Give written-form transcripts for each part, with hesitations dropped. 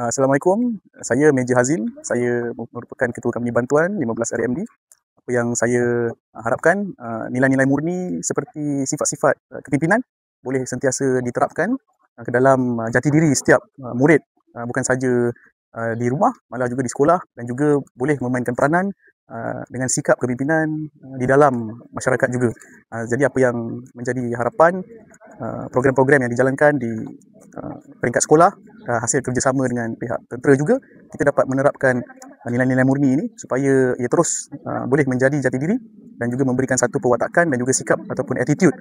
Assalamualaikum, saya Major Hazim. Saya merupakan Ketua Kamni Bantuan 15 RMD. Apa yang saya harapkan, nilai-nilai murni seperti sifat-sifat kepimpinan boleh sentiasa diterapkan ke dalam jati diri setiap murid, bukan saja di rumah, malah juga di sekolah, dan juga boleh memainkan peranan dengan sikap kepimpinan di dalam masyarakat juga. Jadi apa yang menjadi harapan, program-program yang dijalankan di peringkat sekolah, hasil kerjasama dengan pihak tentera juga, kita dapat menerapkan nilai-nilai murni ini supaya ia terus boleh menjadi jati diri dan juga memberikan satu pewatakan dan juga sikap ataupun attitude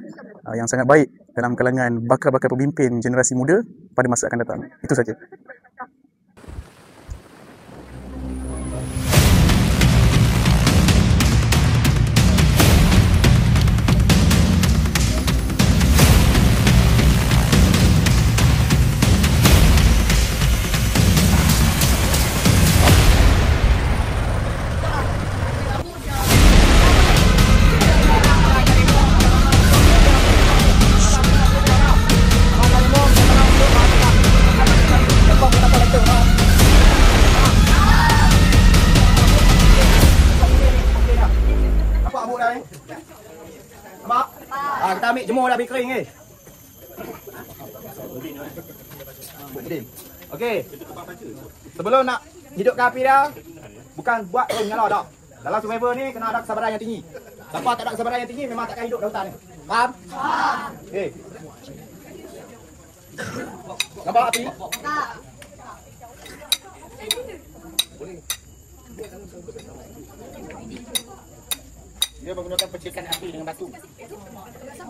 yang sangat baik dalam kalangan bakal-bakal pemimpin generasi muda pada masa akan datang. Itu saja. Kita ambil jemur dah habis kering ni. Okey. Sebelum nak hidupkan api dah, bukan buat nyala dah. Dalam survivor ni kena ada kesabaran yang tinggi. Siapa tak ada kesabaran yang tinggi memang takkan hidup dalam hutan ni. Faham? Faham. Okey. Nampak api? Tak. Dia menggunakan percikan api dengan batu.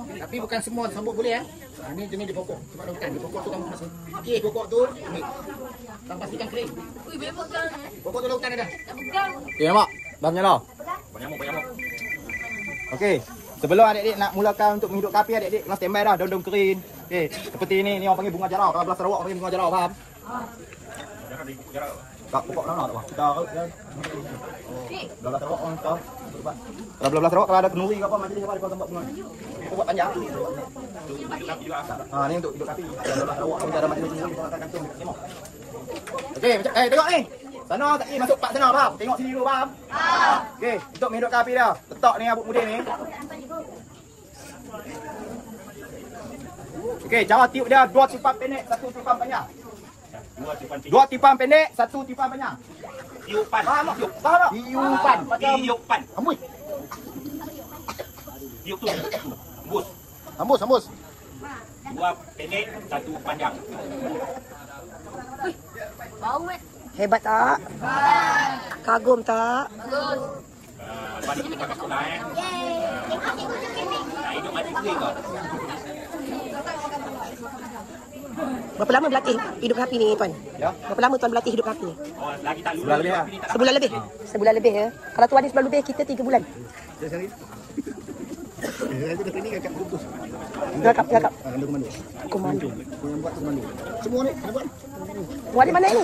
Tapi bukan semua sambut boleh Ini jenis di pokok. Sebab bukan di pokok tu kamu masuk. Okey, pokok tu ambil. Kamu pastikan kering. Ui, boleh pegang. Pokok tu lautan ada. Tak pegang. Okey, nampak? Bang nyala. Banyak nyamuk. Okey, sebelum adik-adik nak mulakan untuk menghidupkan api, adik-adik kena standby dah, daun-daun kering. Okey, seperti ni orang panggil bunga jarau. Kalau belah Sarawak orang panggil bunga jarau, faham? Jarau. Tak pokok mana tak? Kita belah Sarawak orang tahu. Kalau belah Sarawak kalau ada kenuri ke apa majlis apa dia tempat bunga. Pokok panjang. Ni untuk hidup api. Belah Sarawak kita ada majlis ni kita akan kantung. Okey, tengok ni. Sana tak masuk pak sana, faham? Tengok sini dulu, faham? Faham. Okey, untuk menghidupkan api dah. Letak ni abuk muda ni. Okey, cara tiup dia 2 tiupan pendek, 1 tiupan panjang. 2 tiupan pendek, 1 tiupan panjang. Tiupan. Faham tak? Faham tak? Tiupan. Tiupan. Ambus. Tiup tu. Ambus. Ambus. 2 pendek, 1 panjang. Bau Hebat tak? Kagum tak? Balik kita ke sekolah hidup mati kering kau. Berapa lama berlatih hidup api ni, Tuan? Ya. Berapa lama Tuan berlatih hidup api ni? Oh, lagi tak lulus. Sebulan lebih lah. Sebulan lebih? Sebulan lebih ya. Kalau Tuan ada sebulan lebih, kita 3 bulan. Ngakap. Komando. Semua ni ada buat. Buat di mana ni?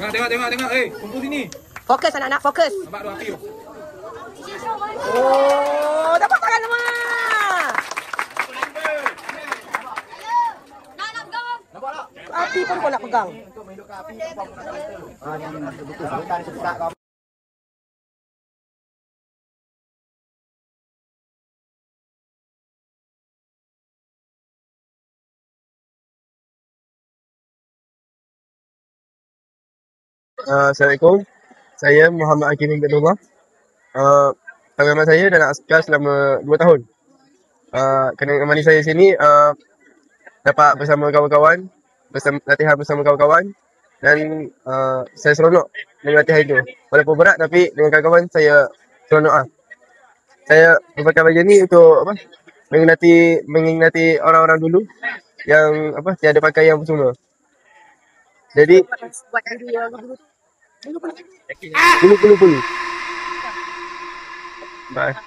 Tengok. Kumpul sini. Fokus anak-anak, fokus. Nampak tu api tu. Oh, dapat tangan semua. Nampak tak? Api pun kau nak pegang. Untuk menghidupkan api. Yang betul. Sebentar ni sesak kau. Assalamualaikum. Saya Muhammad Hakim bin Abdullah. Pengalaman saya dalam askar selama 2 tahun. Kenangan saya sini dapat bersama kawan-kawan, latihan bersama kawan-kawan, dan saya seronok dengan latihan itu. Walaupun berat tapi dengan kawan-kawan saya seronok. Saya membuatkan bagian ni untuk mengingati orang-orang dulu yang tiada pakaian semua. Jadi Bye.